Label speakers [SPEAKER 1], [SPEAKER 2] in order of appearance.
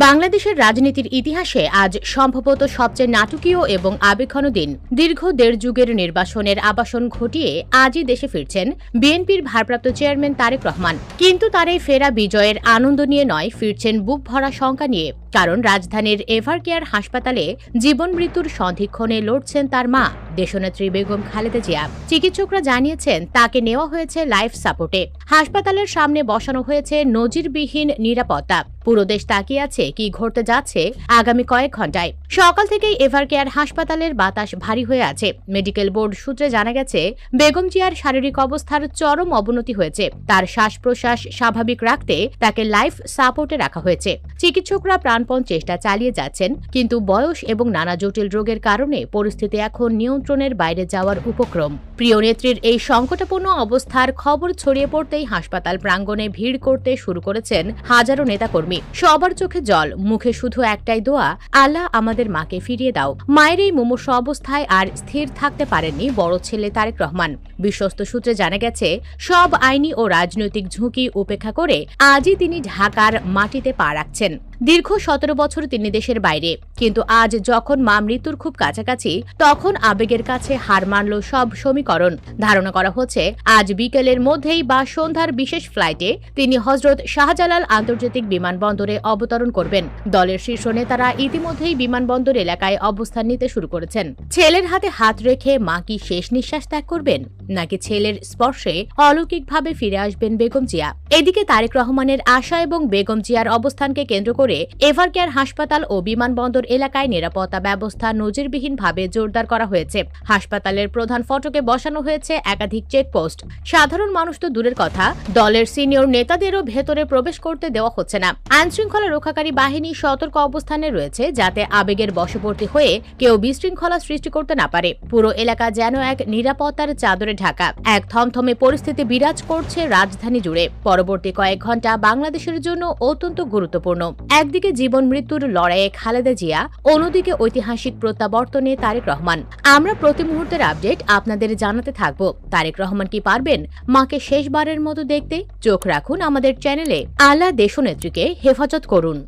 [SPEAKER 1] বাংলাদেশের রাজনীতির ইতিহাসে আজ সম্ভবত সবচেয়ে নাটকীয় এবং আবেগঘন দিন। দীর্ঘ দেড় যুগের নির্বাসনের আবাসন ঘটিয়ে আজই দেশে ফিরছেন বিএনপির ভারপ্রাপ্ত চেয়ারম্যান তারেক রহমান। কিন্তু তার এই ফেরা বিজয়ের আনন্দ নিয়ে নয়, ফিরছেন বুক ভরা শঙ্কা নিয়ে। কারণ রাজধানীর এভারকেয়ার হাসপাতালে জীবন মৃত্যুর সন্ধিক্ষণে লড়ছেন তার মা দেশনেত্রী বেগম খালেদা জিয়া। চিকিৎসকরা জানিয়েছেন তাকে নেওয়া হয়েছে লাইফ সাপোর্টে। হাসপাতালের সামনে বসানো হয়েছে নজিরবিহীন নিরাপত্তা। পুরো দেশ তাকিয়ে আছে কি ঘটতে যাচ্ছে আগামী কয়েক ঘন্টায়। সকাল থেকেই এভারকেয়ার হাসপাতালের বাতাস ভারী হয়ে আছে। মেডিকেল বোর্ড সূত্রে জানা গেছে বেগম জিয়ার শারীরিক অবস্থার চরম অবনতি হয়েছে। তার শ্বাস প্রশ্বাস স্বাভাবিক রাখতে তাকে লাইফ সাপোর্টে রাখা হয়েছে। চিকিৎসকরা প্রাণপণ চেষ্টা চালিয়ে যাচ্ছেন, কিন্তু বয়স এবং নানা জটিল রোগের কারণে পরিস্থিতি এখন নিয়ন্ত্রণের বাইরে যাওয়ার উপক্রম। প্রিয় নেত্রীর এই সংকটাপন্ন অবস্থার খবর ছড়িয়ে পড়তেই হাসপাতাল প্রাঙ্গণে ভিড় করতে শুরু করেছেন হাজারো নেতাকর্মী। সবার চোখে জল, মুখে শুধু একটাই দোয়া, আল্লাহ আমাদের মাকে ফিরিয়ে দাও। মায়ের এই মুমূর্ষ অবস্থায় আর স্থির থাকতে পারেননি বড় ছেলে তারেক রহমান। বিশ্বস্ত সূত্রে জানা গেছে সব আইনি ও রাজনৈতিক ঝুঁকি উপেক্ষা করে আজই তিনি ঢাকার মাটিতে পা রাখছেন। দীর্ঘ 17 বছর তিনি দেশের বাইরে, কিন্তু আজ যখন মা মৃত্যুর খুব কাছাকাছি, তখন আবেগের কাছে হার মানল সব সমীকরণ। ধারণা করা হচ্ছে আজ বিকেলের মধ্যেই বা সন্ধ্যার বিশেষ ফ্লাইটে তিনি হজরত শাহজালাল আন্তর্জাতিক বিমানবন্দরে অবতরণ করবেন। দলের শীর্ষ নেতারা ইতিমধ্যেই বিমানবন্দর এলাকায় অবস্থান নিতে শুরু করেছেন। ছেলের হাতে হাত রেখে মা কি শেষ নিঃশ্বাস ত্যাগ করবেন, নাকি ছেলের স্পর্শে অলৌকিকভাবে ফিরে আসবেন বেগম জিয়া? এদিকে তারেক রহমানের আশা এবং বেগম জিয়ার অবস্থানকে কেন্দ্র করে এভারকেয়ার হাসপাতাল ও বিমানবন্দর এলাকায় নিরাপত্তা ব্যবস্থা নজিরবিহীনভাবে জোরদার করা হয়েছে। হাসপাতালের প্রধান ফটকে বসানো হয়েছে একাধিক চেকপোস্ট। সাধারণ মানুষ তো দূরের কথা, দলের সিনিয়র নেতাদেরও ভেতরে প্রবেশ করতে দেওয়া হচ্ছে না। আইনশৃঙ্খলা রক্ষাকারী বাহিনী সতর্ক অবস্থানে রয়েছে, যাতে আবেগের বশবর্তী হয়ে কেউ বিশৃঙ্খলা সৃষ্টি করতে না পারে। পুরো এলাকা যেন এক নিরাপত্তার চাদরে ঢাকা। এক থমথমে পরিস্থিতি বিরাজ করছে রাজধানী জুড়ে। পরবর্তী কয়েক ঘন্টা বাংলাদেশের জন্য অত্যন্ত গুরুত্বপূর্ণ। একদিকে জীবন মৃত্যুর লড়াইয়ে খালেদা জিয়া, অন্যদিকে ঐতিহাসিক প্রত্যাবর্তনে তারেক রহমান। আমরা প্রতি মুহূর্তের আপডেট আপনাদের জানাতে থাকব। তারেক রহমান কি পারবেন মাকে শেষবারের মতো দেখতে? চোখ রাখুন আমাদের চ্যানেলে। আল্লাহ দেশনেত্রীকে হেফাজত করুন।